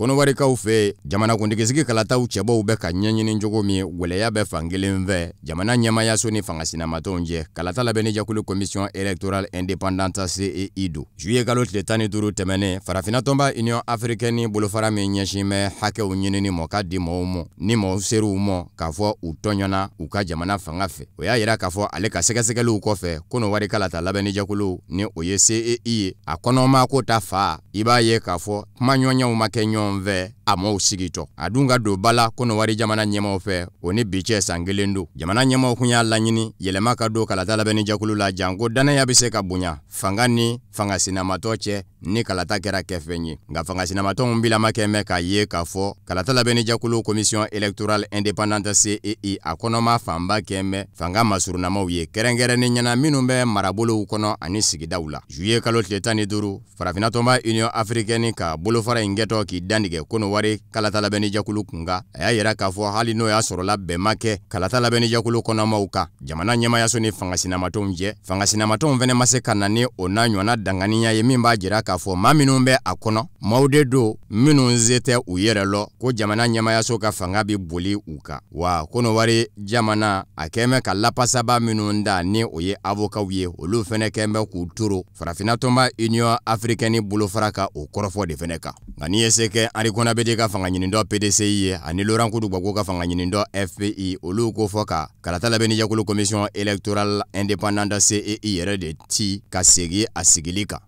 Kɔnɔwarikaw fɛ jamana kuntigisigi kalataw cɛbaw bɛ ka ɲɛɲini jogo min gwɛlɛya bɛ fankelen fɛ jamana ɲɛmayaso ni fangasinamatɔw cɛ kalata labɛnni jakulu commission électorale indépendante CEI do juillet kalo tile 15 tɛmɛnen farafina tɔnba union africaine bolofara min ɲɛsin bɛ hakɛw ɲinini mɔ ka di mɔɔw mɔ ni mɔɔw ser'u mɔ k'a fɔ u tɔɲɔna u ka jamana fanga fɛ o y'a yira k'a fɔ ale ka sɛgɛsɛgɛliw kɔfɛ kɔnɔwari kalata labɛnni jakulu ni o ye CEI ye a kɔnɔma ko ta fa i b'a ye k'a fɔ kuma ɲɔgɔnyaw ma kɛ ɲɔgɔn fɛ a m'o sigitɔ a dun ka don bala kɔnɔwari jamana ɲɛmaw fɛ o ni bi cɛ san 1 don jamana ɲɛmaw kun y'a laɲini yɛlɛma ka don kalata labɛnni jakulu la janko danaya bɛ se ka bonya fanga ni fangasinamatɔ cɛ ni kalata kɛra kɛfɛn ye nka fangasinamatɔw bilama kɛmɛ k'a ye k'a fɔ kalata labɛnni jakulu commission électorale indépendante CEI a kɔnɔma fanba kɛmɛ fanga masurunamaw ye kɛrɛnkɛrɛnni ɲɛna minnu bɛ marabolow kɔnɔ ani sigidaw la juillet kalo tile 15 farafina tɔnba union africaine ka bolofara in kɛtɔ k'i dan dandige kono wari kalata labɛnni jakulu kunga a y'a yira k'a fɔ hali n'o y'a sɔrɔla bɛn ma kɛ kalata labɛnni jakulu kɔnɔmaw kan jamana ɲɛmayaso ni fangasinamatɔnw jɛ fangasinamatɔnw fɛnɛ ma se ka na ni o n'a ɲɔgɔnna danganiya ye min b'a jira k'a fɔ maa minnu bɛ a kɔnɔ maaw de don minnu se tɛ u yɛrɛ lɔ ko jamana ɲɛmayaso ka fanga bi boli u kan wa kono wari jamana a kɛmɛ ka lapasaba minnu da ni o ye avokaw ye olu fɛnɛ kɛmɛ k'u toro farafina tɔnba union africaine bolofara ka o kɔrɔfɔ de fɛnɛ kan nka n'i ye se kɛ Arikona Bede ka fanga ɲinindɔ PDCI ye ani Laurent Kudubako ka fanga ɲinindɔ FPI olu ko fɔ ka kalata labɛnni jakulu commission électorale indépendante CEI yɛrɛ de ti ka segi a sigili kan.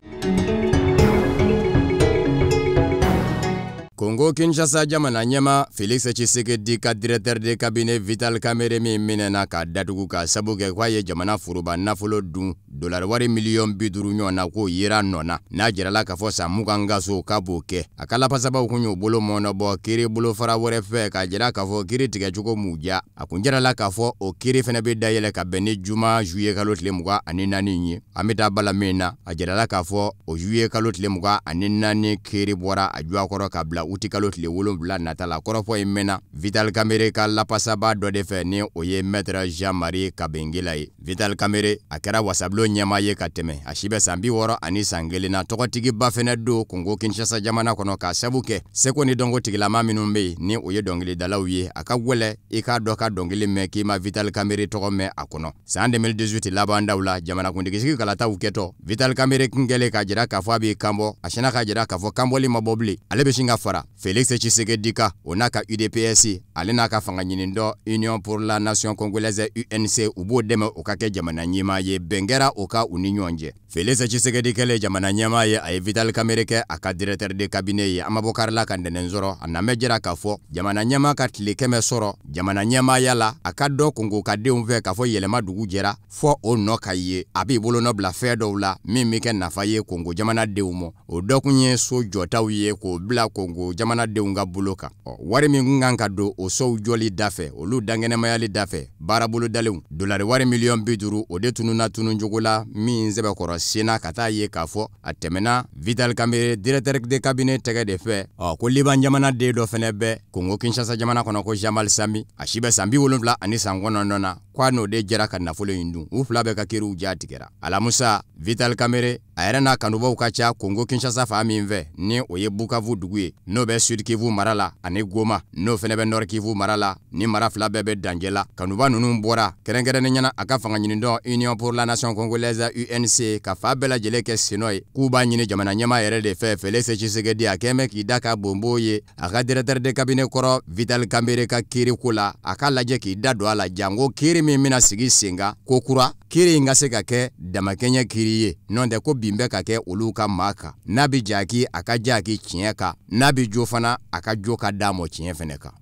Congo Kinshasa jamana ɲɛma Félix Tshisekedi ka directeur de cabinet Vital Kamerhe min minɛna ka datugu ka sabu kɛ k'a ye jamana foroba nafolo dun dollar wari miliyɔn 50 ɲɔgɔn na k'o yera nɔ na n'a jirala k'a fɔ san 20 ka so k'a b'o kɛ a ka lapasabaw kun y'o bolo mɔnɔbɔ kiiri bolofara wɛrɛ fɛ k'a jira k'a fɔ kiiri tigɛcogo m'u diya a kun jirala k'a fɔ o kiiri fɛnɛ bɛ dayɛlɛ ka bɛn ni juma juillet kalo tile 24 ye an bɛ taa bala min na a jirala k'a fɔ o juillet kalo tile 24 kiiri bɔra a juakɔrɔ ka bila uti kalo tile 7 natala kɔrɔfɔ in mɛnna Vital Kamerhe ka lapasaba dɔ de fɛ ni o ye maître Jean-Marie Kabengela ye Vital Kamerhe a kɛra wasabilo ɲɛma ye ka tɛmɛ a si bɛ san 60 ani san 1 na tɔgɔtigiba fɛnɛ don Congo Kinshasa jamana kɔnɔ ka sabu kɛ seko ni dɔnko tigilama minnu bɛ yen ni o ye dɔnkilidalaw ye a ka gwɛlɛ i k'a dɔ ka dɔnkili mɛn k'i ma Vital Kamerhe tɔgɔ mɛn a kɔnɔ san 2018 laban daw la jamanakuntigisigi kalataw kɛtɔ Vital Kamerhe kun kɛlen k'a jira k'a fɔ a b'i kanbɔ a sinna k'a jira k'a fɔ kanbɔli ma bɔ bilen ale bɛ sin ka fara Félix Tshisekedi ka o n'a ka UDPS ale n'a ka fanga ɲinindɔ Union pour la Nation Congolaise UNC u b'o dɛmɛ o ka kɛ jamana ɲɛmaa ye bɛn kɛra o ka u ni ɲɔgɔn cɛ Félix Tshisekedi kɛlen jamana ɲɛmaa ye a ye Vital Kamerhe kɛ a ka directeur de cabinet ye an ma bɔ kari la ka ntɛnɛn sɔrɔ a nan bɛ jira k'a fɔ jamana ɲɛmaa ka tile 100 sɔrɔ jamana ɲɛmaaya la a ka dɔ Congo ka denw fɛ k'a fɔ yɛlɛma dugu jɛra fɔ o nɔ ka ye a b'i bolo nɔ bila fɛn dɔw la min bɛ kɛ nafa ye Congo jamana denw ma o dɔ kun ye so jɔtaw ye k'o bila Congo jamana denw ka bolo kan wari min kun kan ka don o sow jɔli dafɛ olu dangɛnɛmayali dafɛ baarabolo dalenw dolari wari miliyɔn 50 o de tununa tunun jogo la min sɛbɛkɔrɔ sena ka taa ye k'a fɔ a tɛmɛna Vital Kamerhe directeur de cabinet tɛgɛ de fɛ ko Liban jamana den dɔ fɛnɛ bɛ Congo Kinshasa jamana kɔnɔ ko Jamal Sami a si bɛ san 70 ani san 9 na k'a n'o de jɛra ka nafolo in dun u fila bɛ ka kiiriw jatigɛra alamusa Vital Kamerhe a yɛrɛ n'a kanubaw ka ca Congo Kinshasa fa min fɛ ni o ye Bukavu dugu ye n'o bɛ Sud Kivu mara la ani Goma n'o fɛnɛ bɛ Nord Kivu mara la ni mara fila bɛɛ bɛ danger la kanuba ninnu bɔra kɛrɛnkɛrɛnnen ɲɛna a ka fanga ɲinindɔ Union pour la Nation Congolaise UNC ka fa bɛɛ lajɛlen kɛ senɔ ye k'u b'a ɲini jamana ɲɛmaa yɛrɛ de fɛ Félix Tshisekedi a kɛmɛ k'i da ka bonbo ye a ka directeur de cabinet kɔrɔ Vital Kamerhe ka kiiri ko la a ka lajɛ k'i da don a la jango kiiri min bɛna sigi sen kan ko kura kiiri in ka se ka kɛ damakɛɲɛ kiiri ye n'o tɛ ko bin bɛ ka kɛ olu ka maa kan n'a bi jaki a ka jaki tiɲɛ kan n'a bi jo fana a ka jo ka d'a mɔ tiɲɛ fɛnɛ kan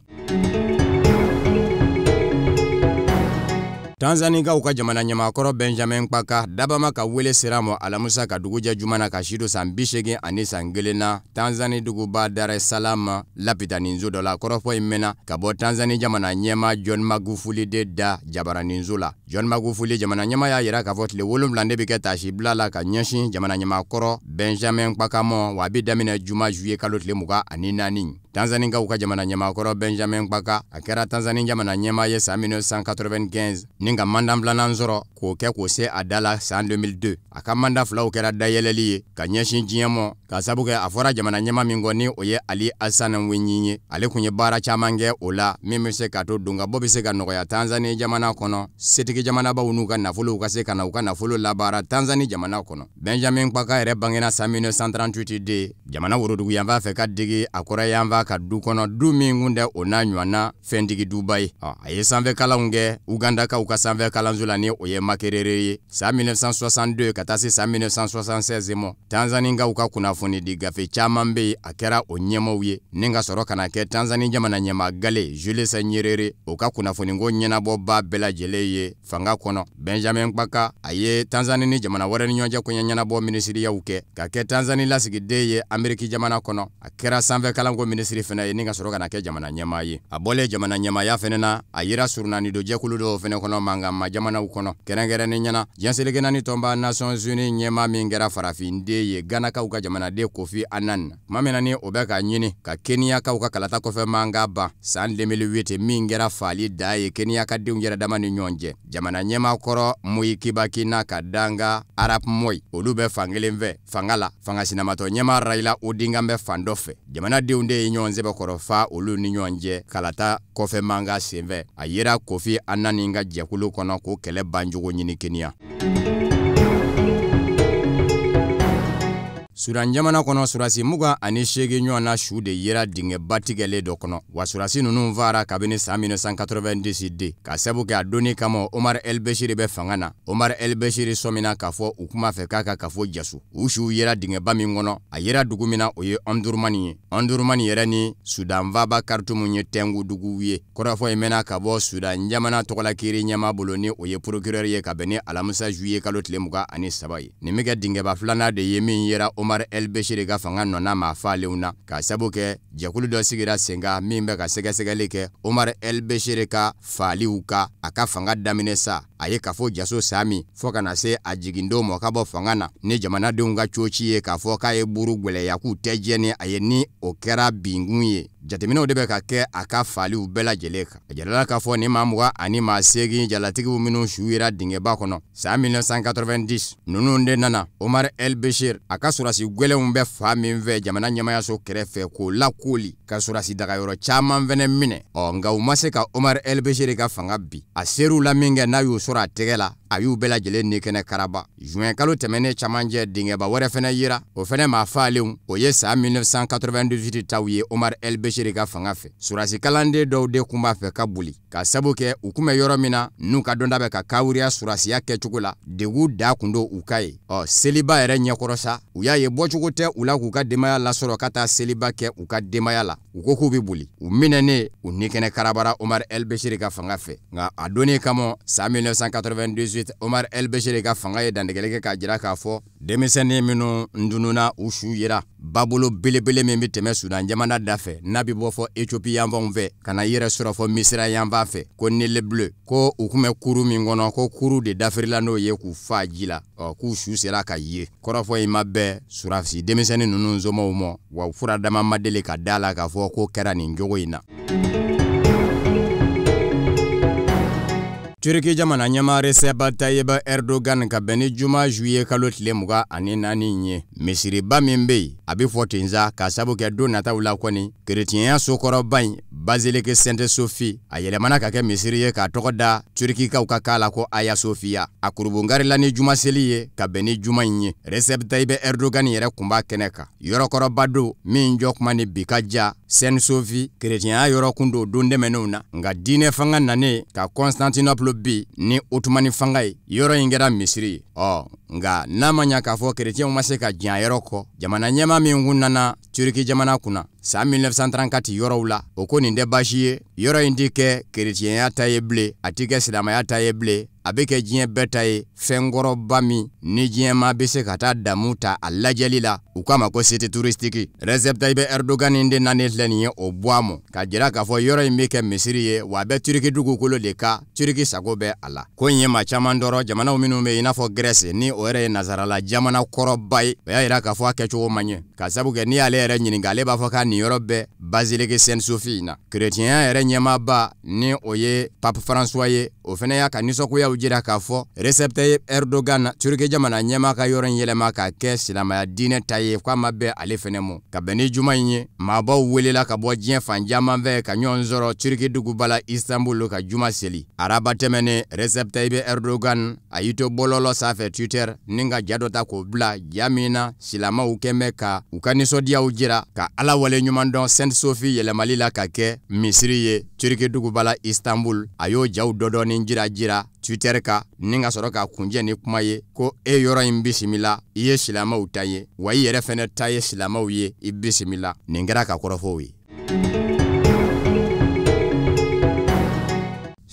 Tanzania ka jamana ɲamakɔrɔ Benjamin Kpaka dabama ka wele sera mɔ alamusa ka dugujɛ jumana ka sido san 80 ani san 1 na Tanzania duguba Dar es Salaam lapitaninzo dɔ la kɔrɔfɔ in mɛnna ka bɔ Tanzania jamana ɲɛma John Magufuli de da jabaraninzo la John Magufuli jamana ɲɛma y'a yira k'a fɔ tile 7 de bɛ kɛ tasibila la ka ɲɛsin jamana ɲamakɔrɔ Benjamin Kpaka mɔ wa a bɛ daminɛ juma juillet kalo tile 24 Tanzania ka jamana ɲamakɔrɔ Benjamin Kpaka a kɛra Tanzania jamana ɲɛma ye san 1995 ni ka mandat filanan sɔrɔ k'o kɛ k'o se a da la san 2002 a ka mandat filaw kɛra dayɛlɛli ye ka ɲɛsin diɲɛ mɔ ka sabu kɛ a fɔra jamana ɲɛma min kɔ ni o ye Ali Hassan Wenyi ye ale kun ye baara caman kɛ o la min bɛ se ka to dongabɔ bɛ se ka nɔgɔya Tanzania jamana kɔnɔ setigi jamanabaw n'u ka nafolo ka se ka na u ka nafolo labaara Tanzania jamana kɔnɔ Benjamin Kpaka yɛrɛ bangena san 1938 de jamana worodugu yanfan fɛ ka digi a kɔrɔ yanfan ka du kɔnɔ du min kun tɛ o n'a ɲɔgɔnna fɛntigi duba ye a ye sanfɛ kalanw kɛ Ugandakaw ka sanfɛ kalanso la ni o ye Makerere ye san 1962 ka taa se san 1976 mɔ Tanzaniaw ka kunnafoni di gafe caman bɛ a kɛra o ɲɛmaw ye ni ka sɔrɔ kana kɛ Tanzania jamana ɲɛma gale Julius Nyerere o ka kunnafoniko ɲɛnabɔba bɛɛ lajɛlen ye fanga kɔnɔ Benjamin Kpaka a ye Tanzania ni jamana wɛrɛ ni ɲɔgɔn cɛ koɲɛ ɲɛnabɔ minisiriyaw kɛ ka kɛ Tanzania lasigiden ye Ameriki jamana kɔnɔ a kɛra sanfɛ kalanko minisiri minisiri fɛnɛ ye ni ka sɔrɔ kana kɛ jamana ɲɛmaa ye a bɔlen jamana ɲɛmaaya fɛnɛ na a yira surunani do jɛkulu dɔw fɛnɛ kɔnɔ mangama jamanaw kɔnɔ kɛrɛnkɛrɛnni ɲɛna diɲɛseleke naani tɔnba Nations Unies ɲɛmaa min kɛra farafinde ye ganakaw ka jamanaden Kofi Annan kuma min na ni o bɛ ka ɲini ka Keniyakaw ka kalata kɔfɛ manga ban san 2008 min kɛra faali da ye Keniyakadenw yɛrɛ dama ni ɲɔgɔn cɛ jamana ɲɛmaa kɔrɔ Moi Kibaki n'a ka danga Arap Moi olu bɛ fankelen fɛ fanga la fanga sinamatɔ ɲɛmaa Raila Odinga bɛ fan dɔ fɛ jamanadenw de ye ɲɔgɔn sɛbɛ kɔrɔ fa olu ni ɲɔgɔn cɛ kalata kɔfɛ manga senfɛ a yira Kofi Annan ka jɛkulu kɔnɔ ko kɛlɛ banjogo ɲini Kenya. Sudan jamana kɔnɔ surasi muga ani shege ɲɔgɔn na su de yera dingɛ batigɛlen dɔ kɔnɔ wa surasi ninnu fara kabini san 1990 de ka sabu kɛ a donni kama Omar El Bashir bɛ fanga na Omar El Bashir sɔmina k'a fɔ u kuma fɛ k'a ka kafo jasu u su yera dingɛba min kɔnɔ a yera dugu min na o ye Omdurman ye Omdurman yɛrɛ ni Sudan vaba Khartoum ye tɛngu dugu ye kɔrɔfɔ in mɛna ka bɔ Sudan jamana tɔgɔla kiri ɲɛma bolo ni o ye procureur ye ka bɛn ni alamisa juillet kalo tile 23 ye nin bɛ kɛ dingɛba filanan de ye min yera Omar El Bashir ka fanga nɔna ma falenw na ka sabu kɛ jɛkulu dɔ sigira senga min bɛ ka sɛgɛsɛgɛli kɛ Omar El Bashir ka faaliw ka a ka fanga daminɛ sa a ye kafo jaso sami fo kana se a jigindo mɔ ka bɔ fanga na ni jamanadenw ka coci ye k'a fɔ k'a ye buru gwɛlɛya k'u tɛ jɛni a ye ni o kɛra bingun ye jateminɛw de bɛ ka kɛ a ka faaliw bɛɛ lajɛlen kan a jirala k'a fɔ ni maa 20 ani maa 8 jalatigiw minnu su yera dingɛba kɔnɔ san 1990 ninnu de nana Omar El Bashir a ka surasi gwɛlɛnw bɛ fa min fɛ jamana ɲɛmayaso kɛrɛfɛ k'o lakoli ka surasi dagayɔrɔ caman fɛnɛ minɛ nka u ma se ka Omar El Bashir ka fanga bi a ser'u la min kɛ n'a y'u sɔrɔ a tɛgɛ la a y'u bɛɛ lajɛlen ni kɛnɛ karaba juin kalo tɛmɛnen camancɛ dingɛba wɛrɛ fɛnɛ yira o fɛnɛ maa falenw o ye san 1998 taw ye Omar El Bashir ka fanga fɛ surasi kalanden dɔw de kun b'a fɛ ka boli ka sabu kɛ u kun bɛ yɔrɔ min na n'u ka dɔnda bɛ ka kawuriya surasiya kɛcogo la degu da kun do u ka ye seliba yɛrɛ ɲɛkɔrɔ sa u y'a ye bɔcogo tɛ u la k'u ka denbaya lasɔrɔ ka taa seliba kɛ u ka denbaya la u ko k'u bɛ boli u minɛnen u ni kɛnɛ karabara Omar El Bashir ka fanga fɛ nka a donni kama san 1998 Omar El Bashir ka fanga ye dantigɛli kɛ k'a jira k'a fɔ denmisɛnnin minnu ndununa u su yera babolo belebele min bɛ tɛmɛ Sudan jamana da fɛ n'a bɛ bɔ fɔ Ethiopie yanfanw fɛ ka na yɛrɛ sɔrɔ fɔ Misira yanfan fɛ ko Nile Bleu ko u kun bɛ kuru min kɔnɔ ko kuru de dafirila n'o ye k'u fa ji la k'u su sera ka ye kɔrɔfɔ in ma bɛɛ surasi denmisɛnnin ninnu nsomaw ma wa fura dama ma deli ka da la k'a fɔ ko kɛra nin jogo in na. Turki jamana ɲɛmaa Recep Tayyip Erdogan ka bɛn ni juma juillet kalo tile 24 ye misiriba min bɛ yen a bɛ fɔ ten sa ka sabu kɛ don nataw la kɔni keretiyɛnya sokɔrɔba in Basilique Sainte Sophie a yɛlɛmana ka kɛ misiri ye k'a tɔgɔ da Turkikaw ka k'a la ko Aya Sofia a kurubungarila ni juma seli ye ka bɛn ni juma in ye Recep Tayyip Erdogan yɛrɛ kun b'a kɛnɛ kan yɔrɔkɔrɔba don min jɔ kuma ni bi ka ja Sainte Sophie keretiyɛnya yɔrɔ kun do don dɛmɛnenw na nka diinɛ fanga nane ka Constantinople bi ni Otomani fanga ye yɔrɔ in kɛra misiri ye nka n'a ma ɲa k'a fɔ keretiyɛnw ma se ka diɲɛ yɔrɔ kɔ jamana ɲɛmaa min kun nana Turki jamana kunna san 1934 yɔrɔw la o ko nin tɛ baasi ye yɔrɔ in ti kɛ keretiyɛnya ta ye bilen a ti kɛ silamɛya ta ye bilen a bɛ kɛ diɲɛ bɛɛ ta ye fɛnkɔrɔba min ni diɲɛmaa bɛ se ka taa damu ta a lajɛli la u k'a ma ko site touristique Recep Tayyip Erdogan de nane filɛ nin ye o bɔ a mɔ ka jira k'a fɔ yɔrɔ in bɛ kɛ misiri ye wa a bɛ Turki dugukolo de ka Turki sago bɛ a la ko in ye maa caman dɔrɔ jamanaw minnu bɛ i n'a fɔ Grèce ni o yɛrɛ ye nazarala jamana kɔrɔba ye o y'a yira k'a fɔ a kɛcogo man ɲɛ ka sabu kɛ n'i y'ale yɛrɛ ɲininka ale b'a fɔ k'a nin yɔrɔ bɛɛ Basilique Sainte Sophie in na keretiyɛnya yɛrɛ ɲɛmaaba ni o ye Pape François ye o fɛnɛ y'a ka nisɔngoyaw jira k'a fɔ Recep Tayyip Erdogan Turki jamana ɲɛmaa ka yɔrɔ in yɛlɛma ka kɛ silamɛya diinɛ ta ye k'a ma bɛn ale fɛnɛ mɔ ka bɛn ni juma in ye maabaw welela ka bɔ diɲɛ fan caman fɛ ka ɲɔgɔn sɔrɔ Turki duguba la Istanbul ka juma seli araba tɛmɛnen Recep Tayyip Erdogan a y'i to bɔlɔlɔ sanfɛ Twitter ni ka ja dɔ ta k'o bila ja min na silamɛw kɛn bɛ ka u ka nisɔndiyaw jira ka ala wale ɲuman dɔn Sainte Sophie yɛlɛmali la ka kɛ misiri ye Turki duguba la Istanbul a y'o jaw dɔdɔni jira Twitter ka ni ka sɔrɔ ka kunjɛ ni kuma ye ko e yɔrɔ in bisimila i ye silamɛw ta ye wa i yɛrɛ fɛnɛ ta ye silamɛw ye i bisimila nin kɛra ka kɔrɔfɔw ye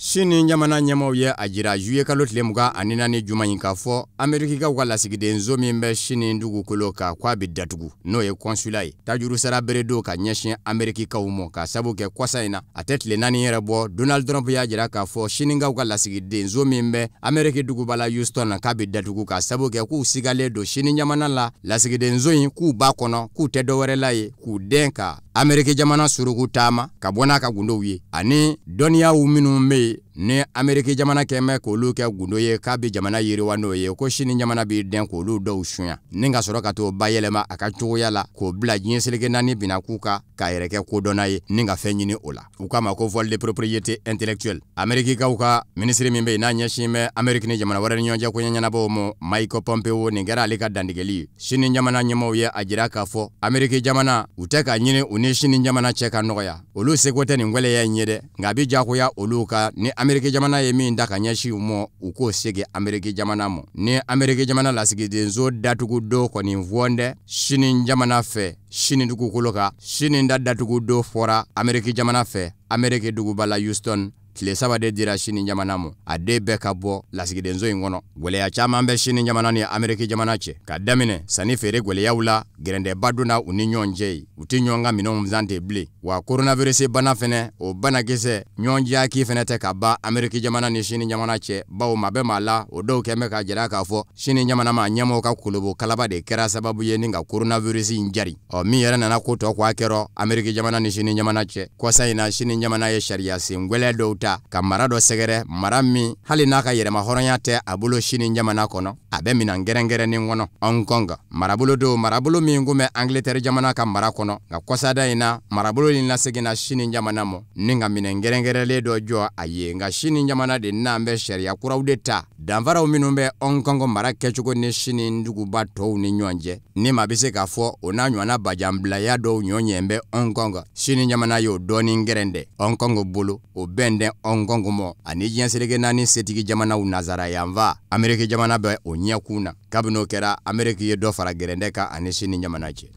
Sini jamana ɲɛmaaw ye a jira juillet kalo tile 24 juma in k'a fɔ Amerikikaw ka lasigiden nzo min bɛ sini dugukolo kan k'a bɛ datugu n'o ye consulat ye. Tajuru sara bere don ka ɲɛsin Amerikikaw ma ka sabu kɛ kwasa in na a tɛ tile 4 yɛrɛ bɔ Donald Trump y'a jira k'a fɔ sinikaw ka lasigiden nzo min bɛ Ameriki dugubala Houston k'a bɛ datugu ka sabu kɛ k'u sigalen don sini jamana la lasigiden nzo in k'u b'a kɔnɔ k'u tɛ dɔ wɛrɛ la ye k'u den ka Ameriki jamana surugu taama ka bɔ n'a ka gundow ye ani dɔnniyaw minnu bɛ ni Ameriki jamana kɛmɛ k'olu kɛ gundo ye k'a bɛ jamana yiriwa n'o ye ko sini jamana bɛ den k'olu dɔw sunya ni ka sɔrɔ ka t'o bayɛlɛma a ka cogoya la k'o bila diɲɛ seleke naani bina k'u ka k'a yɛrɛ kɛ kodɔnna ye ni ka fɛn ɲini o la u k'a ma ko vol de propriété intellectuelle Amerikikaw ka minisiri min bɛ yen n'a ɲɛsin bɛ Ameriki ni jamana wɛrɛ ni ɲɔgɔn cɛ ko ɲɛnabɔw ma Mike Pompeo nin kɛra ale ka dantigɛli ye sini jamana ɲɛmaaw ye a jira k'a fɔ Ameriki jamana u tɛ ka ɲini u ni sini jamana cɛ ka nɔgɔya olu seko tɛ nin gwɛlɛya in ye dɛ nka a bɛ jagoya olu ka ni Ameriki jamana ye min da ka ɲɛsin u ma u k'o segi Ameriki jamana ma ni Ameriki jamana lasigiden nzo datugu do kɔni fɔ dɛ sini jamana fɛ sini dugukolo kan sini da datugu do fɔra Ameriki jamana fɛ Ameriki dugubala Houston tile 3 de dira sini jamana mo a de bɛɛ ka bɔ lasigiden nzo in kɔnɔ gwɛlɛya caman bɛ sini jamana ni Ameriki jamana cɛ ka daminɛ sanni feere gwɛlɛyaw la gɛrɛndɛba donna u ni ɲɔgɔn cɛ ye u tɛ ɲɔgɔn ka minɛnw zante bilen wa coronavirus bana fɛnɛ o banakisɛ ɲɔgɔn jaki fɛnɛ tɛ ka ban Ameriki jamana ni sini jamana cɛ bawo ma bɛ ma la o dɔw kɛmɛ ka jira k'a fɔ sini jamana ma ɲɛmɔgɔw ka kolobo kalaba de kɛra sababu ye ni ka coronavirus in jari min yɛrɛ nana ko tɔ k'a kɛra Ameriki jamana ni sini jamana cɛ kɔsa in na sini jamana ye sariya sen gwɛlɛ dɔw ta ka mara dɔ sɛgɛrɛ mara min hali n'a ka yɛrɛma hɔrɔnya tɛ a bolo sini jamana kɔnɔ a bɛ minan gɛrɛngɛrɛnin kɔnɔ Hong Kong marabolo do marabolo min kun bɛ Angleterre jamana ka mara kɔnɔ nka kɔsada in na marabolo in lasegina sini jamana mɔ ni ka minɛn gɛrɛngɛrɛlen dɔ jɔ a ye nka sini jamana de n'an bɛ sariya kuraw de ta danfaraw minnu bɛ Hong Kong mara kɛcogo ni sini duguba tɔw ni ɲɔgɔn cɛ ni ma bɛ se k'a fɔ o n'a ɲɔgɔnna bajanbilaya dɔw ɲɔgɔn bɛ Hong Kong sini jamana y'o dɔɔnin gɛrɛn dɛ Hong Kong bolo o bɛn dɛ Hong Kong mɔ ani diɲɛ seleke naani setigi jamanaw nazara yanfa Ameriki jamana bɛ o ɲɛkun na kabini o kɛra Ameriki ye dɔ fara gɛrɛndɛ kan ani sini jamana cɛ.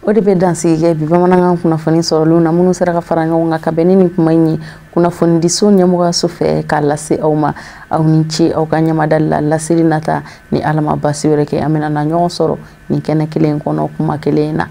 O de bɛ dansigi kɛ bi bamanankan kunnafoni sɔrɔliw na minnu sera ka fara ɲɔgɔn kan ka bɛn ni nin kuma in ye kunnafoni di so ɲɛmɔgɔyaso fɛ k'a lase aw ma aw ni ce aw ka ɲamadali la laseli nata ni Ala ma basi wɛrɛ kɛ an bɛna na ɲɔgɔn sɔrɔ nin kɛnɛ kelen kɔnɔ kuma kelen na.